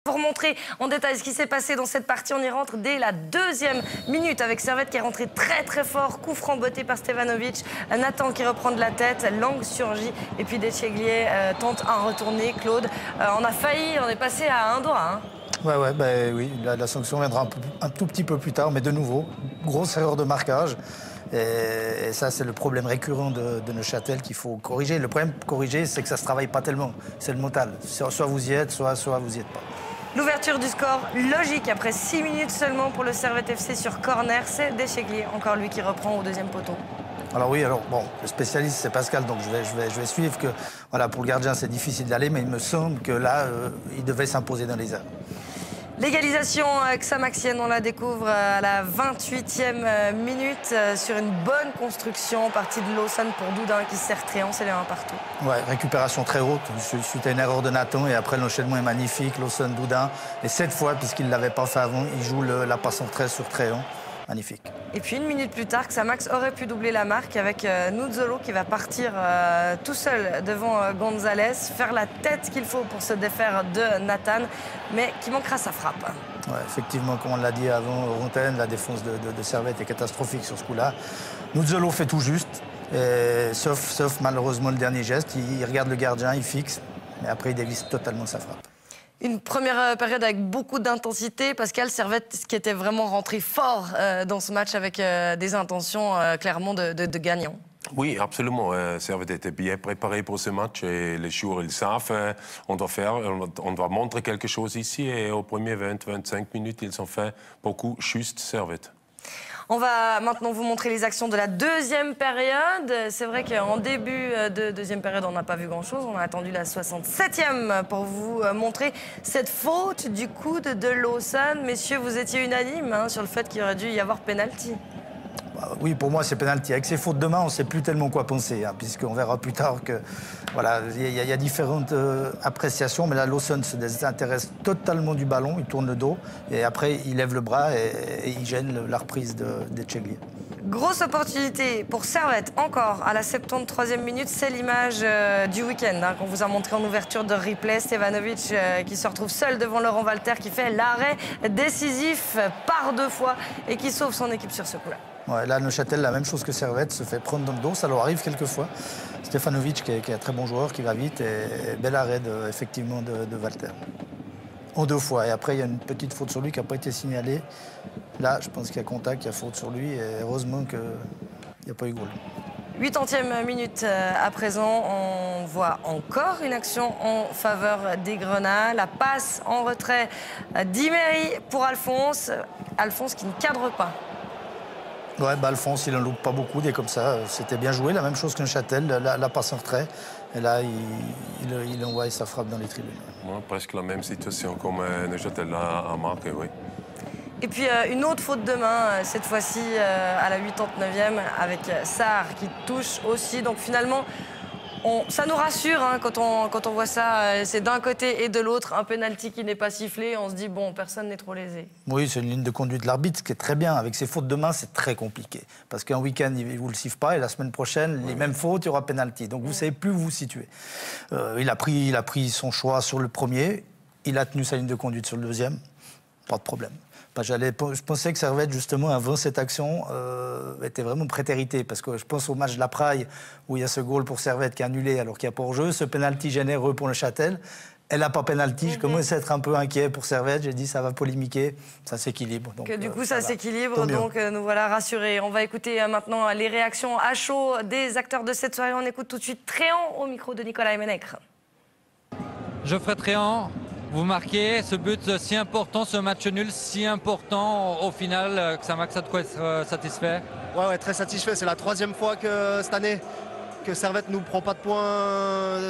Pour montrer en détail ce qui s'est passé dans cette partie, on y rentre dès la deuxième minute avec Servette qui est rentré très fort, coup franc botté par Stevanovic, Nathan qui reprend de la tête, Lang surgit et puis Decheglier tente un retourné. Claude, on a failli, on est passé à un doigt. Oui, la sanction viendra un tout petit peu plus tard, mais de nouveau, grosse erreur de marquage. Et ça, c'est le problème récurrent de Neuchâtel qu'il faut corriger. Le problème corriger, c'est que ça ne se travaille pas tellement. C'est le mental. Soit vous y êtes, soit vous n'y êtes pas. L'ouverture du score logique après 6 minutes seulement pour le Servette FC sur corner. C'est Decheglier, encore lui qui reprend au deuxième poteau. Alors oui, le spécialiste c'est Pascal, donc je vais suivre que voilà, pour le gardien c'est difficile d'aller, mais il me semble que là, il devait s'imposer dans les airs. L'égalisation xamaxienne, on la découvre à la 28e minute sur une bonne construction, partie de Lawson pour Doudin qui sert Tréant, c'est le 1 partout. Ouais, récupération très haute, suite à une erreur de Nathan, et après l'enchaînement est magnifique, Lawson, Doudin. Et cette fois, puisqu'il ne l'avait pas fait avant, il joue la passe en 13 sur Tréant. Magnifique. Et puis une minute plus tard, Xamax aurait pu doubler la marque avec Nuzzolo qui va partir tout seul devant Gonzalez, faire la tête qu'il faut pour se défaire de Nathan, mais qui manquera sa frappe. Ouais, effectivement, comme on l'a dit avant, Rontaine, la défense de Servette est catastrophique sur ce coup-là. Nuzzolo fait tout juste, sauf malheureusement le dernier geste. Il regarde le gardien, il fixe, mais après il dévisse totalement sa frappe. Une première période avec beaucoup d'intensité. Pascal, Servette qui était vraiment rentré fort dans ce match avec des intentions clairement de gagnant. Oui, absolument. Servette était bien préparé pour ce match et les joueurs, ils savent, on doit montrer quelque chose ici et aux premiers 20-25 minutes, ils ont fait beaucoup juste Servette. On va maintenant vous montrer les actions de la deuxième période. C'est vrai qu'en début de deuxième période, on n'a pas vu grand-chose. On a attendu la 67e pour vous montrer cette faute du coude de Lawson. Messieurs, vous étiez unanimes sur le fait qu'il aurait dû y avoir pénalty. Oui, pour moi, c'est pénalty. Avec ces fautes de main, on ne sait plus tellement quoi penser, puisqu'on verra plus tard que voilà, il y a différentes appréciations, mais là, Lawson se désintéresse totalement du ballon, il tourne le dos, et après, il lève le bras et il gêne la reprise de Decheglier. Grosse opportunité pour Servette, encore à la 73e minute. C'est l'image du week-end qu'on vous a montré en ouverture de replay. Stevanovic qui se retrouve seul devant Laurent Walter, qui fait l'arrêt décisif par 2 fois et qui sauve son équipe sur ce coup-là. Ouais, là, Neuchâtel, la même chose que Servette, se fait prendre dans le dos, ça leur arrive quelquefois. Stevanovic, qui est un très bon joueur, qui va vite, et bel arrêt effectivement de Walter. En 2 fois, et après, il y a une petite faute sur lui qui n'a pas été signalée. Là, je pense qu'il y a contact, il y a faute sur lui, et heureusement qu'il n'y a pas eu goal. 80e minute à présent, on voit encore une action en faveur des Grenats. La passe en retrait d'Imery pour Alphonse. Alphonse qui ne cadre pas. Ouais, Alphonse, il n'en loupe pas beaucoup, des comme ça. C'était bien joué, la même chose qu'un Châtel, la passe en retrait. Et là, il envoie sa frappe dans les tribunes. Ouais, presque la même situation comme Neuchâtel a marqué, oui. Et puis une autre faute de main, cette fois-ci à la 89e, avec Sarr qui touche aussi. Donc finalement, ça nous rassure quand on voit ça. C'est d'un côté et de l'autre, un pénalty qui n'est pas sifflé. On se dit, bon, personne n'est trop lésé. Oui, c'est une ligne de conduite de l'arbitre, ce qui est très bien. Avec ces fautes de main, c'est très compliqué. Parce qu'un week-end, il ne vous le siffle pas, et la semaine prochaine, les mêmes fautes, il y aura pénalty. Donc vous ne savez plus où vous situer. Il a pris son choix sur le premier, il a tenu sa ligne de conduite sur le deuxième, pas de problème. Je pensais que Servette, justement, avant cette action, était vraiment prétérité. Parce que je pense au match de la Praille, où il y a ce goal pour Servette qui est annulé alors qu'il n'y a pas hors-jeu. Ce pénalty généreux pour Neuchâtel. Elle n'a pas pénalty. Je commence à être un peu inquiet pour Servette. J'ai dit, ça va polémiquer. Ça s'équilibre. Du coup, ça s'équilibre. Donc, nous voilà rassurés. On va écouter maintenant les réactions à chaud des acteurs de cette soirée. On écoute tout de suite Tréant au micro de Nicolas Emenecre. Geoffrey Tréant. Vous marquez ce but si important, ce match nul si important au final, Xamax a de quoi être satisfait? Ouais, très satisfait. C'est la 3e fois que cette année que Servette nous prend pas de points,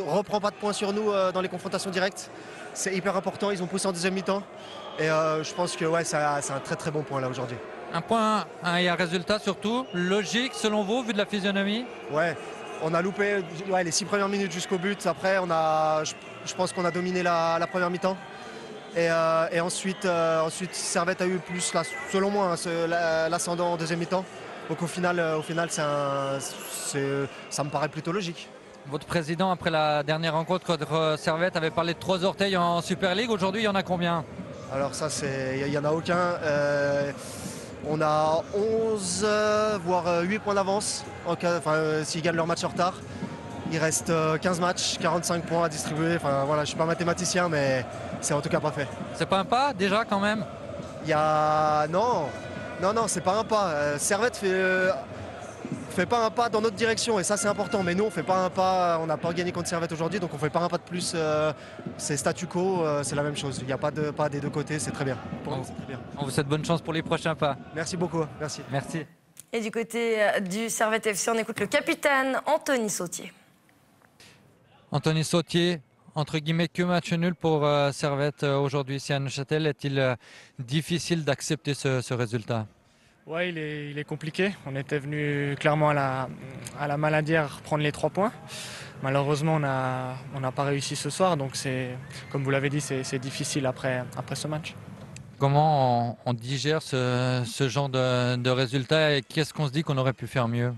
reprend pas de points sur nous dans les confrontations directes. C'est hyper important. Ils ont poussé en deuxième mi-temps et je pense que ouais, c'est un très bon point là aujourd'hui. Un point et un résultat surtout logique selon vous vu de la physionomie? Ouais. On a loupé les 6 premières minutes jusqu'au but. Après, je pense qu'on a dominé la première mi-temps. Et ensuite, Servette a eu plus, selon moi, l'ascendant en deuxième mi-temps. Donc au final ça me paraît plutôt logique. Votre président, après la dernière rencontre contre Servette, avait parlé de 3 orteils en Super League. Aujourd'hui, il y en a combien? Alors ça, il n'y en a aucun. On a 11, voire 8 points d'avance s'ils gagnent leur match en retard. Il reste 15 matchs, 45 points à distribuer. Enfin, voilà, je ne suis pas mathématicien, mais c'est en tout cas pas fait. C'est pas un pas déjà quand même? Non, c'est pas un pas. Servette fait pas un pas dans notre direction et ça c'est important. Mais nous on fait pas un pas. On n'a pas gagné contre Servette aujourd'hui, donc on fait pas un pas de plus. C'est statu quo, c'est la même chose. Il n'y a pas de pas des deux côtés, c'est très bien. Pour nous, c'est très bien. On vous souhaite bonne chance pour les prochains pas. Merci beaucoup. Merci. Merci. Et du côté du Servette FC, on écoute le capitaine Anthony Sautier. Anthony Sautier, entre guillemets, que match nul pour Servette aujourd'hui ici à Neuchâtel. Est-il difficile d'accepter ce résultat? Ouais, il est compliqué. On était venu clairement à la Maladière prendre les 3 points. Malheureusement, on n'a pas réussi ce soir. Donc, comme vous l'avez dit, c'est difficile après ce match. Comment on digère ce genre de résultats et qu'est-ce qu'on se dit qu'on aurait pu faire mieux?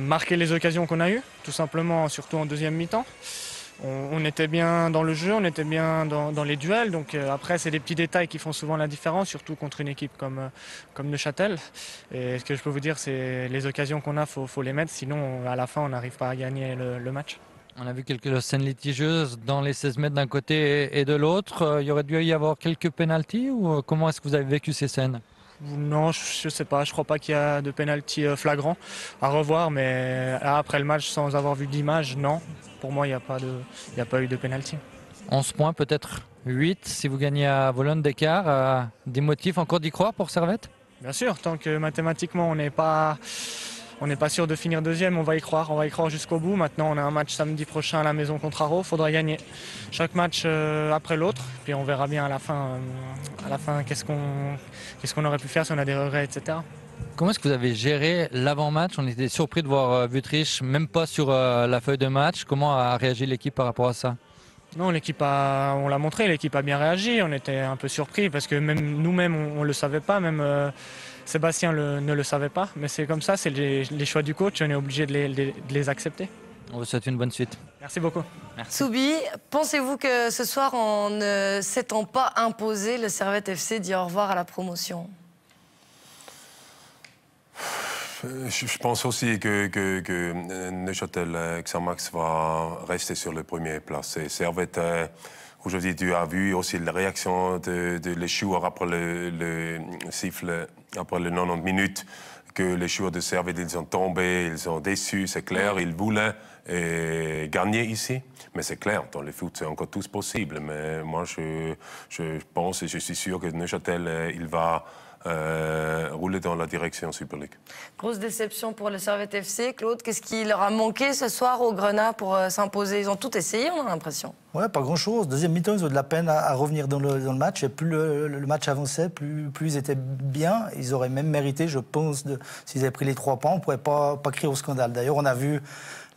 Marquer les occasions qu'on a eues, tout simplement, surtout en deuxième mi-temps. On était bien dans le jeu, on était bien dans les duels. Donc après, c'est des petits détails qui font souvent la différence, surtout contre une équipe comme Neuchâtel. Et ce que je peux vous dire, c'est les occasions qu'on a, faut les mettre. Sinon, à la fin, on n'arrive pas à gagner le match. On a vu quelques scènes litigieuses dans les 16 mètres d'un côté et de l'autre. Il y aurait dû y avoir quelques pénaltys ou comment est-ce que vous avez vécu ces scènes? Non, je ne sais pas. Je ne crois pas qu'il y a de pénalty flagrant à revoir. Mais après le match, sans avoir vu d'image, non. Pour moi, il n'y a pas eu de pénalty. 11 points, peut-être 8 si vous gagnez à Vologne d'écart. Des motifs encore d'y croire pour Servette? Bien sûr, tant que mathématiquement on n'est pas sûr de finir deuxième, on va y croire jusqu'au bout. Maintenant, on a un match samedi prochain à la maison contre Aro, il faudra gagner chaque match après l'autre. Puis on verra bien à la fin qu'est-ce qu'on aurait pu faire si on a des regrets, etc. Comment est-ce que vous avez géré l'avant-match? On était surpris de voir Wüthrich même pas sur la feuille de match. Comment a réagi l'équipe par rapport à ça? Non, on l'a montré, l'équipe a bien réagi. On était un peu surpris parce que même nous-mêmes, on ne le savait pas. Même Sébastien ne le savait pas. Mais c'est comme ça, c'est les choix du coach. On est obligé de les accepter. On vous souhaite une bonne suite. Merci beaucoup. Merci. Soubi, pensez-vous que ce soir, en ne s'étant pas imposé, le Servette FC dit au revoir à la promotion? Je pense aussi que Neuchâtel Xamax va rester sur la première place. Et Servette, aujourd'hui, tu as vu aussi la réaction de les joueurs après le siffle, après les 90 minutes, que les joueurs de Servette, ils sont tombés, ils sont déçus, c'est clair, ils voulaient gagner ici. Mais c'est clair, dans le foot, c'est encore tout possible. Mais moi, je pense et je suis sûr que Neuchâtel, il va rouler dans la direction Super League. Grosse déception pour le Servette FC. Claude, qu'est-ce qui leur a manqué ce soir au Grenat pour s'imposer? Ils ont tout essayé, on a l'impression. Ouais, pas grand-chose. Deuxième mi-temps, ils ont de la peine à revenir dans le match. Et plus le match avançait, plus ils étaient bien. Ils auraient même mérité, je pense, s'ils avaient pris les 3 points, on ne pourrait pas crier au scandale. D'ailleurs, on a vu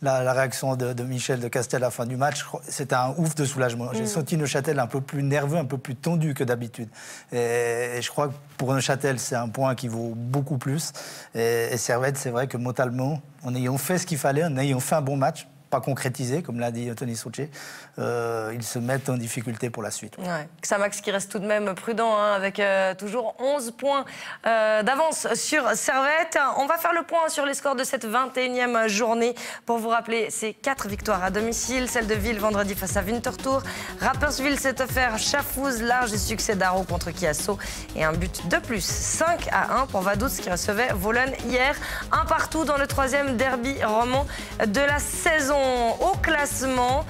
la réaction de Michel de Castel à la fin du match. C'était un ouf de soulagement. J'ai senti Neuchâtel un peu plus nerveux, un peu plus tendu que d'habitude. Et je crois que pour Neuchâtel, c'est un point qui vaut beaucoup plus. Et Servette, c'est vrai que mentalement, en ayant fait ce qu'il fallait, en ayant fait un bon match, pas concrétisé, comme l'a dit Anthony Sautier, ils se mettent en difficulté pour la suite. Ouais. Xamax qui reste tout de même prudent, hein, avec toujours 11 points d'avance sur Servette. On va faire le point sur les scores de cette 21e journée. Pour vous rappeler, c'est 4 victoires à domicile, celle de Ville vendredi face à Winterthur. Rapperswil s'est offert Schaffhouse, large succès d'Aro contre Chiasso et un but de plus, 5-1 pour Vaduz qui recevait Vologne hier. Un partout dans le 3e derby roman de la saison. Au classement,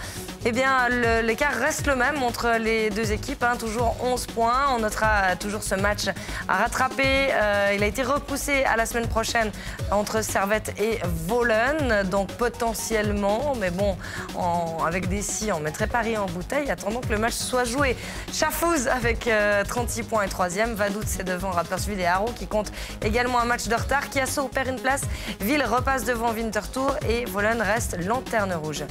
eh bien, l'écart reste le même entre les deux équipes, hein, toujours 11 points. On notera toujours ce match à rattraper. Il a été repoussé à la semaine prochaine entre Servette et Vologne, donc potentiellement, mais bon, avec des si, on mettrait Paris en bouteille, attendant que le match soit joué. Schaffhouse avec 36 points et 3e. Vaduz, c'est devant Rapperswil et Aro qui comptent également un match de retard. Chiasso perd une place. Ville repasse devant Winterthur et Vologne reste lanterne rouge.